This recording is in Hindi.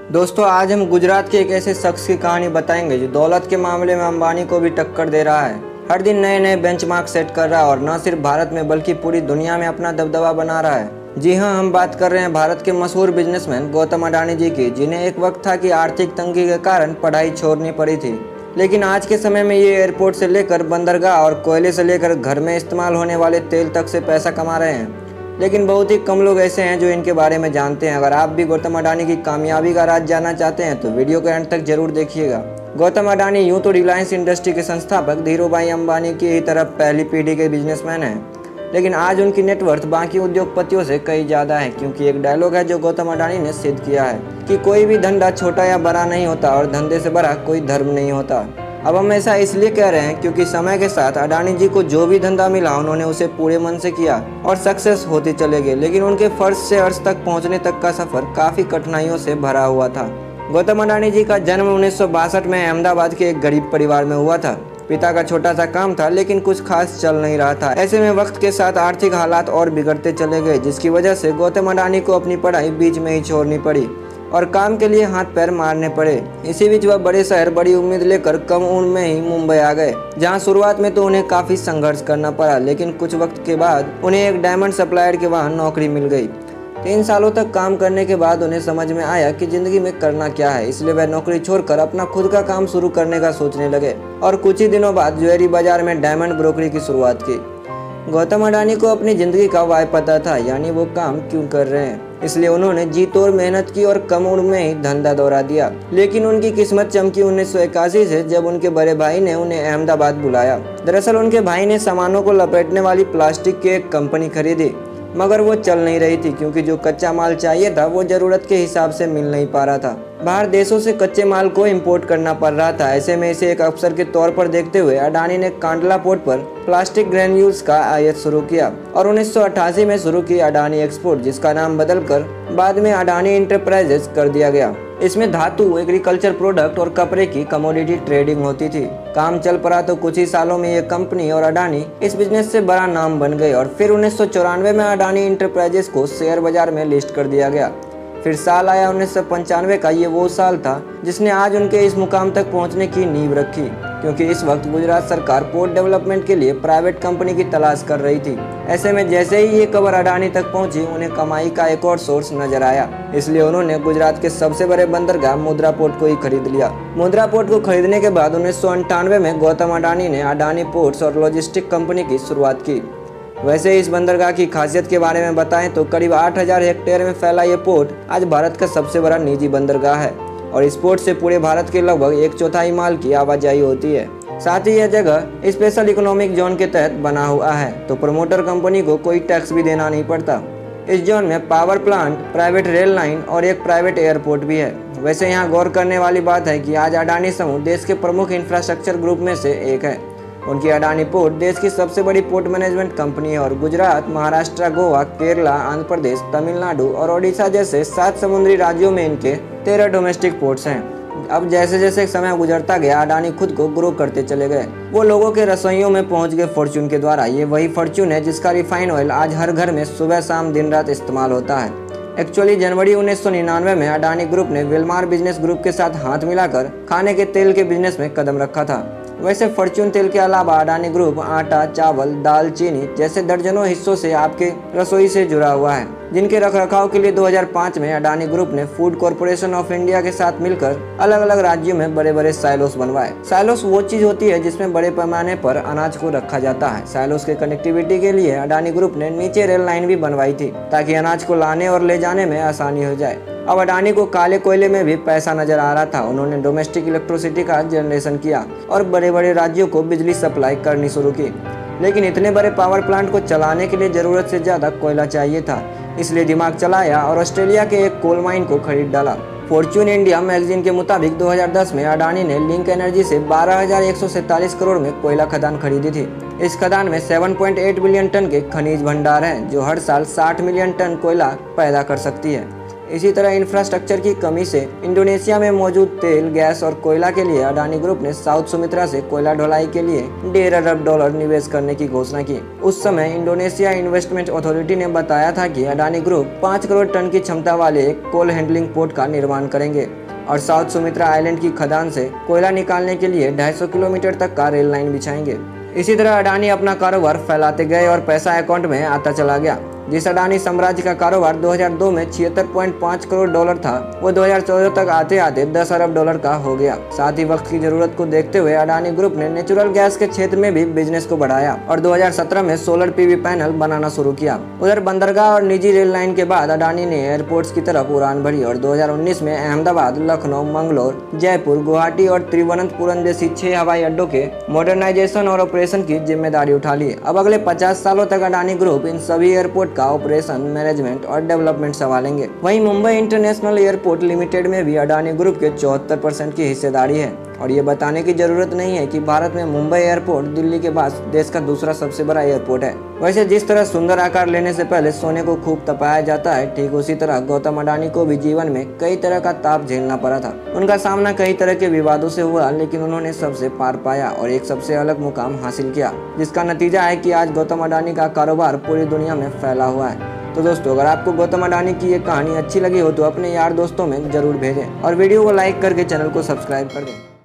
दोस्तों आज हम गुजरात के एक ऐसे शख्स की कहानी बताएंगे जो दौलत के मामले में अंबानी को भी टक्कर दे रहा है। हर दिन नए नए बेंचमार्क सेट कर रहा है और न सिर्फ भारत में बल्कि पूरी दुनिया में अपना दबदबा बना रहा है। जी हाँ, हम बात कर रहे हैं भारत के मशहूर बिजनेसमैन गौतम अडानी जी की, जिन्हें एक वक्त था कि आर्थिक तंगी के कारण पढ़ाई छोड़नी पड़ी थी। लेकिन आज के समय में ये एयरपोर्ट से लेकर बंदरगाह और कोयले से लेकर घर में इस्तेमाल होने वाले तेल तक से पैसा कमा रहे हैं। लेकिन बहुत ही कम लोग ऐसे हैं जो इनके बारे में जानते हैं। अगर आप भी गौतम अडानी की कामयाबी का राज जानना चाहते हैं तो वीडियो के अंत तक जरूर देखिएगा। गौतम अडानी यूं तो रिलायंस इंडस्ट्री के संस्थापक धीरूभाई अंबानी की ही तरह पहली पीढ़ी के बिजनेसमैन हैं, लेकिन आज उनकी नेटवर्थ बाकी उद्योगपतियों से कई ज़्यादा है, क्योंकि एक डायलॉग है जो गौतम अडानी ने सिद्ध किया है कि कोई भी धंधा छोटा या बड़ा नहीं होता और धंधे से बड़ा कोई धर्म नहीं होता। अब हम ऐसा इसलिए कह रहे हैं क्योंकि समय के साथ अडानी जी को जो भी धंधा मिला उन्होंने उसे पूरे मन से किया और सक्सेस होते चले गए। लेकिन उनके फर्श से अर्श तक पहुंचने तक का सफर काफ़ी कठिनाइयों से भरा हुआ था। गौतम अडानी जी का जन्म 1962 में अहमदाबाद के एक गरीब परिवार में हुआ था। पिता का छोटा सा काम था लेकिन कुछ खास चल नहीं रहा था। ऐसे में वक्त के साथ आर्थिक हालात और बिगड़ते चले गए, जिसकी वजह से गौतम अडानी को अपनी पढ़ाई बीच में ही छोड़नी पड़ी और काम के लिए हाथ पैर मारने पड़े। इसी बीच वह बड़े शहर बड़ी उम्मीद लेकर कम उम्र में ही मुंबई आ गए, जहां शुरुआत में तो उन्हें काफ़ी संघर्ष करना पड़ा, लेकिन कुछ वक्त के बाद उन्हें एक डायमंड सप्लायर के वहां नौकरी मिल गई। 3 सालों तक काम करने के बाद उन्हें समझ में आया कि ज़िंदगी में करना क्या है, इसलिए वह नौकरी छोड़कर अपना खुद का काम शुरू करने का सोचने लगे और कुछ ही दिनों बाद ज्वेलरी बाजार में डायमंड ब्रोकरी की शुरुआत की। गौतम अडानी को अपनी ज़िंदगी का वाय पता था, यानी वो काम क्यों कर रहे हैं, इसलिए उन्होंने जी तोड़ मेहनत की और कम उम्र में ही धंधा दौरा दिया। लेकिन उनकी किस्मत चमकी 1981 से, जब उनके बड़े भाई ने उन्हें अहमदाबाद बुलाया। दरअसल उनके भाई ने सामानों को लपेटने वाली प्लास्टिक की एक कंपनी खरीदी, मगर वो चल नहीं रही थी क्योंकि जो कच्चा माल चाहिए था वो ज़रूरत के हिसाब से मिल नहीं पा रहा था। बाहर देशों से कच्चे माल को इंपोर्ट करना पड़ रहा था। ऐसे में इसे एक अवसर के तौर पर देखते हुए अडानी ने कांडला पोर्ट पर प्लास्टिक ग्रेन्यूल्स का आयात शुरू किया और 1988 में शुरू की अडानी एक्सपोर्ट, जिसका नाम बदलकर बाद में अडानी इंटरप्राइजेस कर दिया गया। इसमें धातु, एग्रीकल्चर प्रोडक्ट और कपड़े की कमोडिटी ट्रेडिंग होती थी। काम चल पड़ा तो कुछ ही सालों में ये कंपनी और अडानी इस बिजनेस से बड़ा नाम बन गए और फिर 1994 में अडानी इंटरप्राइजेस को शेयर बाजार में लिस्ट कर दिया गया। फिर साल आया 1995 का। ये वो साल था जिसने आज उनके इस मुकाम तक पहुंचने की नींव रखी, क्योंकि इस वक्त गुजरात सरकार पोर्ट डेवलपमेंट के लिए प्राइवेट कंपनी की तलाश कर रही थी। ऐसे में जैसे ही ये खबर अडानी तक पहुंची, उन्हें कमाई का एक और सोर्स नजर आया, इसलिए उन्होंने गुजरात के सबसे बड़े बंदरगाह मुंद्रा पोर्ट को ही खरीद लिया। मुंद्रा पोर्ट को खरीदने के बाद 1998 में गौतम अडानी ने अडानी पोर्ट्स और लॉजिस्टिक कंपनी की शुरुआत की। वैसे इस बंदरगाह की खासियत के बारे में बताएं तो करीब 8000 हेक्टेयर में फैला ये पोर्ट आज भारत का सबसे बड़ा निजी बंदरगाह है और इस पोर्ट से पूरे भारत के लगभग 1/4 माल की आवाजाही होती है। साथ ही यह जगह स्पेशल इकोनॉमिक जोन के तहत बना हुआ है, तो प्रमोटर कंपनी को कोई टैक्स भी देना नहीं पड़ता। इस जोन में power plant, private rail line और एक प्राइवेट एयरपोर्ट भी है। वैसे यहाँ गौर करने वाली बात है कि आज अडानी समूह देश के प्रमुख इंफ्रास्ट्रक्चर ग्रुप में से एक है। उनकी अडानी पोर्ट देश की सबसे बड़ी पोर्ट मैनेजमेंट कंपनी है और गुजरात, महाराष्ट्र, गोवा, केरला, आंध्र प्रदेश, तमिलनाडु और ओडिशा जैसे 7 समुद्री राज्यों में इनके 13 डोमेस्टिक पोर्ट्स हैं। अब जैसे जैसे समय गुजरता गया, अडानी खुद को ग्रो करते चले गए। वो लोगों के रसोइयों में पहुंच गए फॉर्च्यून के द्वारा। ये वही फॉर्च्यून है जिसका रिफाइन ऑयल आज हर घर में सुबह शाम दिन रात इस्तेमाल होता है। एक्चुअली जनवरी 1999 में अडानी ग्रुप ने विलमार बिजनेस ग्रुप के साथ हाथ मिलाकर खाने के तेल के बिजनेस में कदम रखा था। वैसे फॉर्च्यून तेल के अलावा अडानी ग्रुप आटा, चावल, दाल, चीनी जैसे दर्जनों हिस्सों से आपके रसोई से जुड़ा हुआ है, जिनके रखरखाव के लिए 2005 में अडानी ग्रुप ने फूड कॉर्पोरेशन ऑफ इंडिया के साथ मिलकर अलग अलग राज्यों में बड़े बड़े साइलोस बनवाए। साइलोस वो चीज होती है जिसमें बड़े पैमाने पर अनाज को रखा जाता है। साइलोस के कनेक्टिविटी के लिए अडानी ग्रुप ने नीचे रेल लाइन भी बनवाई थी ताकि अनाज को लाने और ले जाने में आसानी हो जाए। अब अडानी को काले कोयले में भी पैसा नजर आ रहा था। उन्होंने डोमेस्टिक इलेक्ट्रिसिटी का जनरेशन किया और बड़े बड़े राज्यों को बिजली सप्लाई करनी शुरू की। लेकिन इतने बड़े पावर प्लांट को चलाने के लिए जरूरत से ज्यादा कोयला चाहिए था, इसलिए दिमाग चलाया और ऑस्ट्रेलिया के एक कोल माइन को खरीद डाला। फॉर्च्यून इंडिया मैगजीन के मुताबिक 2010 में अडानी ने लिंक एनर्जी से 12,147 करोड़ में कोयला खदान खरीदी थी। इस खदान में 7.8 बिलियन टन के खनिज भंडार हैं, जो हर साल 60 मिलियन टन कोयला पैदा कर सकती है। इसी तरह इंफ्रास्ट्रक्चर की कमी से इंडोनेशिया में मौजूद तेल, गैस और कोयला के लिए अडानी ग्रुप ने साउथ सुमित्रा से कोयला ढुलाई के लिए $1.5 अरब निवेश करने की घोषणा की। उस समय इंडोनेशिया इन्वेस्टमेंट अथॉरिटी ने बताया था कि अडानी ग्रुप 5 करोड़ टन की क्षमता वाले एक कोल हैंडलिंग पोर्ट का निर्माण करेंगे और साउथ सुमित्रा आइलैंड की खदान से कोयला निकालने के लिए 250 किलोमीटर तक का रेल लाइन बिछाएंगे। इसी तरह अडानी अपना कारोबार फैलाते गए और पैसा अकाउंट में आता चला गया। जिस अडानी साम्राज्य का कारोबार 2002 में $76.5 करोड़ था, वो 2014 तक आते आते $10 अरब का हो गया। साथ ही वक्त की जरूरत को देखते हुए अडानी ग्रुप ने नेचुरल गैस के क्षेत्र में भी बिजनेस को बढ़ाया और 2017 में सोलर पीवी पैनल बनाना शुरू किया। उधर बंदरगाह और निजी रेल लाइन के बाद अडानी ने एयरपोर्ट्स की तरफ उड़ान भरी और 2019 में अहमदाबाद, लखनऊ, मंगलोर, जयपुर, गुवाहाटी और तिरुवनंतपुरम जैसी 6 हवाई अड्डों के मॉडर्नाइजेशन और ऑपरेशन की जिम्मेदारी उठा ली। अब अगले 50 सालों तक अडानी ग्रुप इन सभी एयरपोर्ट का ऑपरेशन, मैनेजमेंट और डेवलपमेंट संभालेंगे। वहीं मुंबई इंटरनेशनल एयरपोर्ट लिमिटेड में भी अडानी ग्रुप के 74% की हिस्सेदारी है और ये बताने की जरूरत नहीं है कि भारत में मुंबई एयरपोर्ट दिल्ली के बाद देश का दूसरा सबसे बड़ा एयरपोर्ट है। वैसे जिस तरह सुंदर आकार लेने से पहले सोने को खूब तपाया जाता है, ठीक उसी तरह गौतम अडानी को भी जीवन में कई तरह का ताप झेलना पड़ा था। उनका सामना कई तरह के विवादों से हुआ, लेकिन उन्होंने सबसे पार पाया और एक सबसे अलग मुकाम हासिल किया, जिसका नतीजा है कि आज गौतम अडानी का कारोबार पूरी दुनिया में फैला हुआ है। तो दोस्तों, अगर आपको गौतम अडानी की ये कहानी अच्छी लगी हो तो अपने यार दोस्तों में जरूर भेजें और वीडियो को लाइक करके चैनल को सब्सक्राइब कर दें।